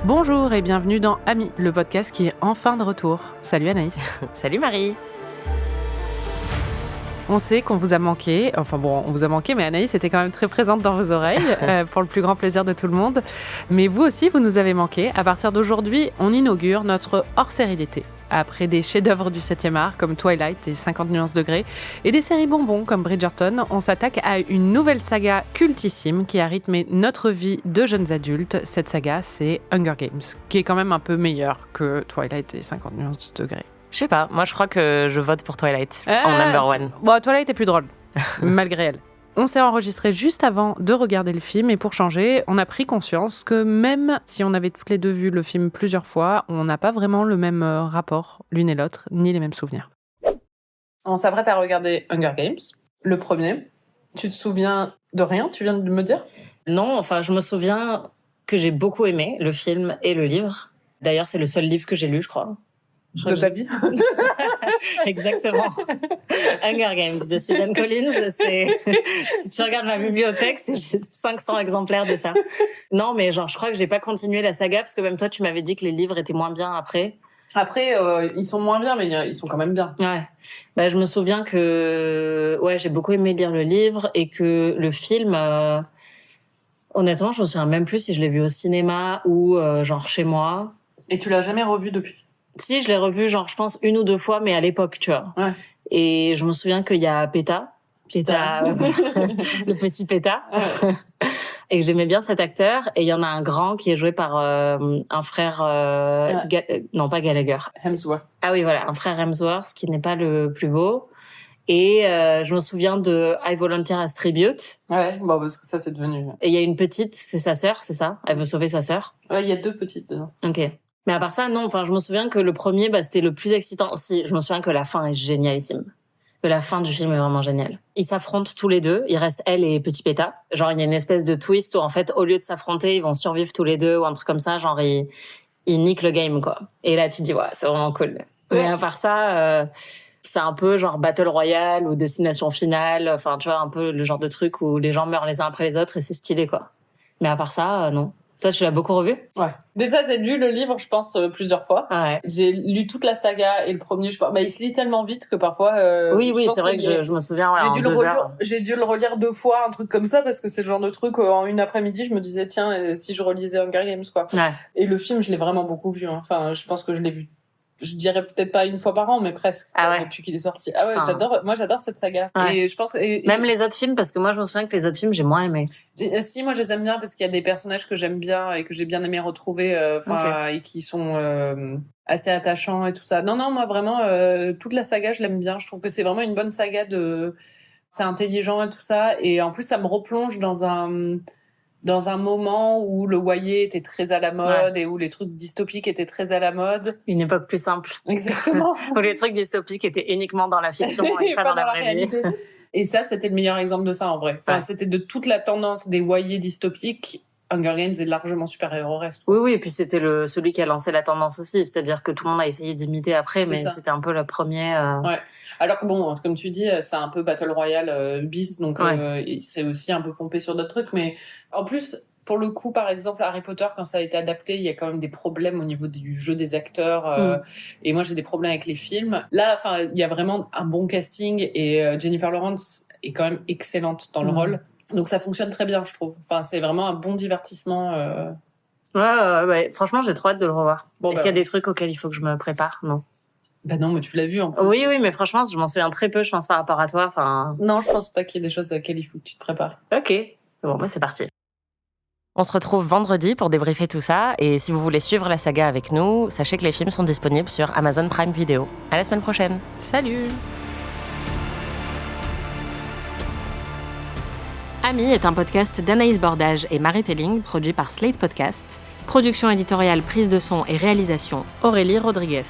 Bonjour et bienvenue dans Amis, le podcast qui est enfin de retour. Salut Anaïs. Salut Marie. On sait qu'on vous a manqué, on vous a manqué, mais Anaïs était quand même très présente dans vos oreilles, pour le plus grand plaisir de tout le monde. Mais vous aussi, vous nous avez manqué. À partir d'aujourd'hui, on inaugure notre hors-série d'été. Après des chefs-d'œuvre du 7e art comme Twilight et 50 nuances degrés, et des séries bonbons comme Bridgerton, on s'attaque à une nouvelle saga cultissime qui a rythmé notre vie de jeunes adultes. Cette saga, c'est Hunger Games, qui est quand même un peu meilleure que Twilight et 50 nuances degrés. Je sais pas, moi je crois que je vote pour Twilight en number one. Bon, Twilight est plus drôle, malgré elle. On s'est enregistré juste avant de regarder le film et pour changer, on a pris conscience que même si on avait toutes les deux vu le film plusieurs fois, on n'a pas vraiment le même rapport l'une et l'autre, ni les mêmes souvenirs. On s'apprête à regarder Hunger Games, le premier. Tu te souviens de rien, tu viens de me dire ? Non, je me souviens que j'ai beaucoup aimé le film et le livre. D'ailleurs, c'est le seul livre que j'ai lu, je crois. De ta vie. Exactement. Hunger Games de Susan Collins, si tu regardes ma bibliothèque, c'est juste 500 exemplaires de ça. Non, mais je crois que j'ai pas continué la saga parce que même toi, tu m'avais dit que les livres étaient moins bien après. Après, ils sont moins bien, mais ils sont quand même bien. Ouais. Je me souviens que, j'ai beaucoup aimé lire le livre et que le film, honnêtement, je me souviens même plus si je l'ai vu au cinéma ou, chez moi. Et tu l'as jamais revu depuis ? Si, je l'ai revu, je pense 1 ou 2 fois, mais à l'époque, tu vois. Ouais. Et je me souviens qu'il y a Péta, le petit Péta, et que j'aimais bien cet acteur. Et il y en a un grand qui est joué par un frère, non pas Gallagher. Hemsworth. Ah oui, voilà, un frère Hemsworth qui n'est pas le plus beau. Et je me souviens de I Volunteer as Tribute. Ouais, bon, parce que ça, c'est devenu... Et il y a une petite, c'est sa sœur, c'est ça ? Elle veut sauver sa sœur. Ouais, il y a 2 petites dedans. Ok. Mais à part ça, non, je me souviens que le premier, c'était le plus excitant. Si, je me souviens que la fin est génialissime. Que la fin du film est vraiment géniale. Ils s'affrontent tous les deux. Il reste elle et Petit Péta. Il y a une espèce de twist où, en fait, au lieu de s'affronter, ils vont survivre tous les deux ou un truc comme ça. Ils niquent le game, quoi. Et là, tu te dis, c'est vraiment cool. Ouais. Mais à part ça, c'est un peu Battle Royale ou Destination Finale. Tu vois, un peu le genre de truc où les gens meurent les uns après les autres et c'est stylé, quoi. Mais à part ça, non. Toi, tu l'as beaucoup revu ? Ouais. Déjà, j'ai lu le livre, je pense, plusieurs fois. Ouais. J'ai lu toute la saga et le premier, il se lit tellement vite que parfois... oui, c'est vrai que je me souviens, j'ai dû le relire 2 fois, un truc comme ça, parce que c'est le genre de truc, en une après-midi, je me disais, tiens, si je relisais Hunger Games, quoi. Ouais. Et le film, je l'ai vraiment beaucoup vu, hein. Je pense que je l'ai vu, je dirais peut-être pas 1 fois par an, mais presque. Depuis qu'il est sorti. Ah ouais, j'adore cette saga. Ouais. Et je pense que... Même les autres films, parce que moi, je me souviens que les autres films, j'ai moins aimé. Si, moi, je les aime bien parce qu'il y a des personnages que j'aime bien et que j'ai bien aimé retrouver, et qui sont assez attachants et tout ça. Non, moi, vraiment, toute la saga, je l'aime bien. Je trouve que c'est vraiment une bonne saga c'est intelligent et tout ça. Et en plus, ça me replonge dans un moment où le YA était très à la mode et où les trucs dystopiques étaient très à la mode. Une époque plus simple. Exactement. Où les trucs dystopiques étaient uniquement dans la fiction et pas dans la réalité. Et ça, c'était le meilleur exemple de ça, en vrai. C'était de toute la tendance des YA dystopiques. Hunger Games est largement supérieur au reste. Oui, et puis c'était celui qui a lancé la tendance aussi. C'est-à-dire que tout le monde a essayé d'imiter après, mais c'était un peu le premier... Ouais. Alors que bon, comme tu dis, c'est un peu Battle Royale bis, donc c'est aussi un peu pompé sur d'autres trucs. Mais en plus, pour le coup, par exemple, Harry Potter, quand ça a été adapté, il y a quand même des problèmes au niveau du jeu des acteurs. Et moi, j'ai des problèmes avec les films. Là, il y a vraiment un bon casting et Jennifer Lawrence est quand même excellente dans le rôle. Donc ça fonctionne très bien, je trouve. C'est vraiment un bon divertissement. Ouais. Franchement, j'ai trop hâte de le revoir. Est-ce qu'il y a des trucs auxquels il faut que je me prépare ? Non. Non, mais tu l'as vu en plus. Oui, mais franchement, je m'en souviens très peu, je pense, par rapport à toi. Non, je pense pas qu'il y ait des choses auxquelles il faut que tu te prépares. Ok. Bon, c'est parti. On se retrouve vendredi pour débriefer tout ça. Et si vous voulez suivre la saga avec nous, sachez que les films sont disponibles sur Amazon Prime Video. À la semaine prochaine. Salut. Amis est un podcast d'Anaïs Bordage et Marie Telling, produit par Slate Podcast. Production éditoriale, prise de son et réalisation, Aurélie Rodriguez.